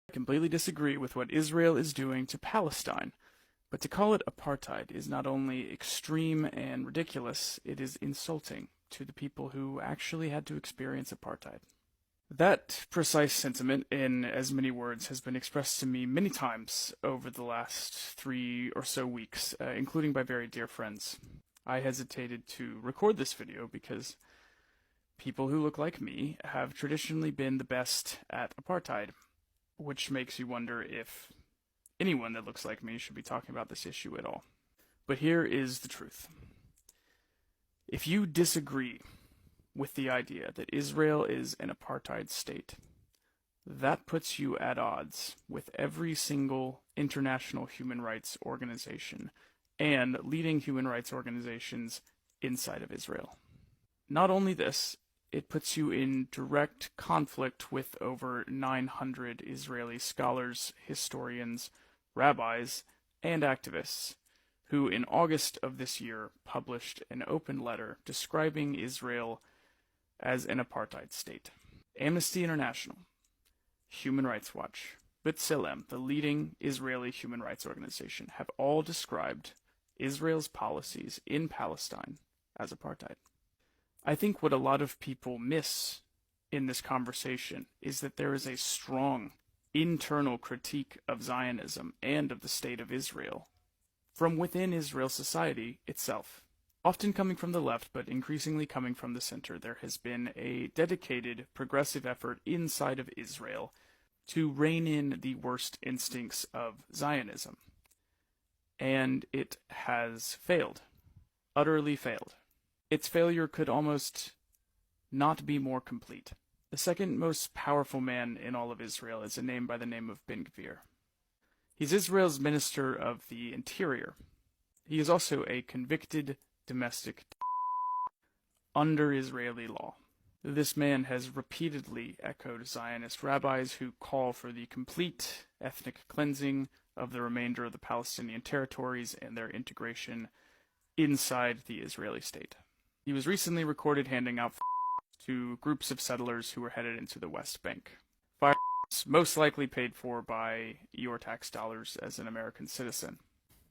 I completely disagree with what Israel is doing to Palestine, but to call it apartheid is not only extreme and ridiculous, it is insulting to the people who actually had to experience apartheid. That precise sentiment, in as many words, has been expressed to me many times over the last 3 or so weeks, including by very dear friends. I hesitated to record this video because people who look like me have traditionally been the best at apartheid, which makes you wonder if anyone that looks like me should be talking about this issue at all. But here is the truth. If you disagree with the idea that Israel is an apartheid state, that puts you at odds with every single international human rights organization and leading human rights organizations inside of Israel. Not only this, it puts you in direct conflict with over 900 Israeli scholars, historians, rabbis, and activists who in August of this year published an open letter describing Israel as an apartheid state. Amnesty International, Human Rights Watch, B'Tselem, the leading Israeli human rights organization, have all described Israel's policies in Palestine as apartheid. I think what a lot of people miss in this conversation is that there is a strong internal critique of Zionism and of the state of Israel from within Israel society itself. Often coming from the left, but increasingly coming from the center, there has been a dedicated, progressive effort inside of Israel to rein in the worst instincts of Zionism. And it has failed. Utterly failed. Its failure could almost not be more complete. The second most powerful man in all of Israel is a name by the name of Ben Gvir. He's Israel's Minister of the Interior. He is also a convicted domestic under Israeli law. This man has repeatedly echoed Zionist rabbis who call for the complete ethnic cleansing of the remainder of the Palestinian territories and their integration inside the Israeli state. He was recently recorded handing out to groups of settlers who were headed into the West Bank. Firearms most likely paid for by your tax dollars as an American citizen.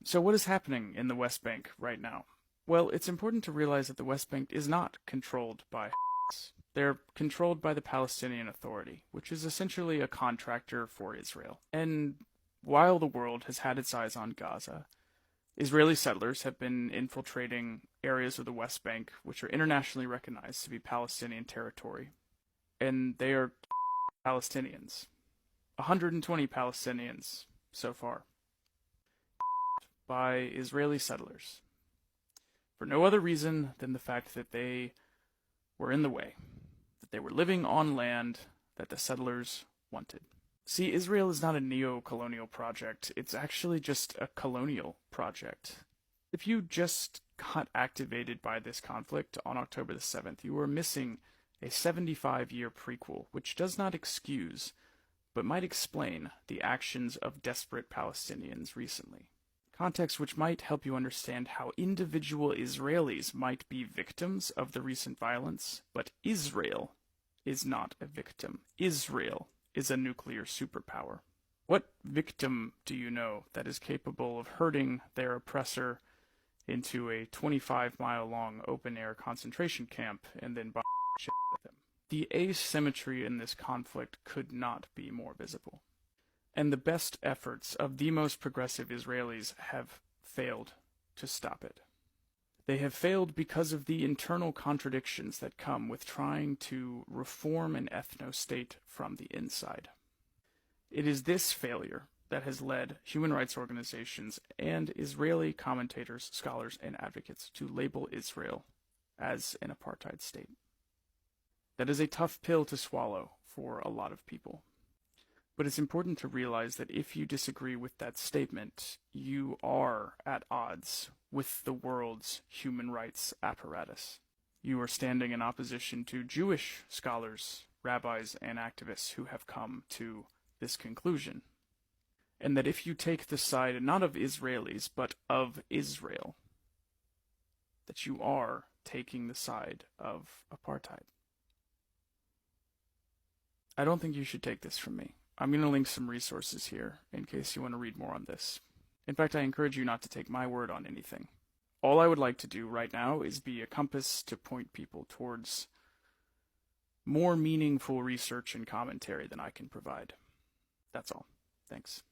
So what is happening in the West Bank right now? Well, it's important to realize that the West Bank is not controlled by Hamas. They're controlled by the Palestinian Authority, which is essentially a contractor for Israel. And while the world has had its eyes on Gaza, Israeli settlers have been infiltrating areas of the West Bank, which are internationally recognized to be Palestinian territory. And they are Palestinians. 120 Palestinians so far by Israeli settlers, for no other reason than the fact that they were in the way, that they were living on land that the settlers wanted. See, Israel is not a neo-colonial project, it's actually just a colonial project. If you just got activated by this conflict on October the 7th, you were missing a 75-year prequel, which does not excuse, but might explain, the actions of desperate Palestinians recently. Context which might help you understand how individual Israelis might be victims of the recent violence, but Israel is not a victim. Israel is a nuclear superpower. What victim do you know that is capable of herding their oppressor into a 25-mile-long open-air concentration camp and then bomb shit with him? The asymmetry in this conflict could not be more visible. And the best efforts of the most progressive Israelis have failed to stop it. They have failed because of the internal contradictions that come with trying to reform an ethno-state from the inside. It is this failure that has led human rights organizations and Israeli commentators, scholars, and advocates to label Israel as an apartheid state. That is a tough pill to swallow for a lot of people. But it's important to realize that if you disagree with that statement, you are at odds with the world's human rights apparatus. You are standing in opposition to Jewish scholars, rabbis, and activists who have come to this conclusion. And that if you take the side not of Israelis, but of Israel, that you are taking the side of apartheid. I don't think you should take this from me. I'm going to link some resources here in case you want to read more on this. In fact, I encourage you not to take my word on anything. All I would like to do right now is be a compass to point people towards more meaningful research and commentary than I can provide. That's all. Thanks.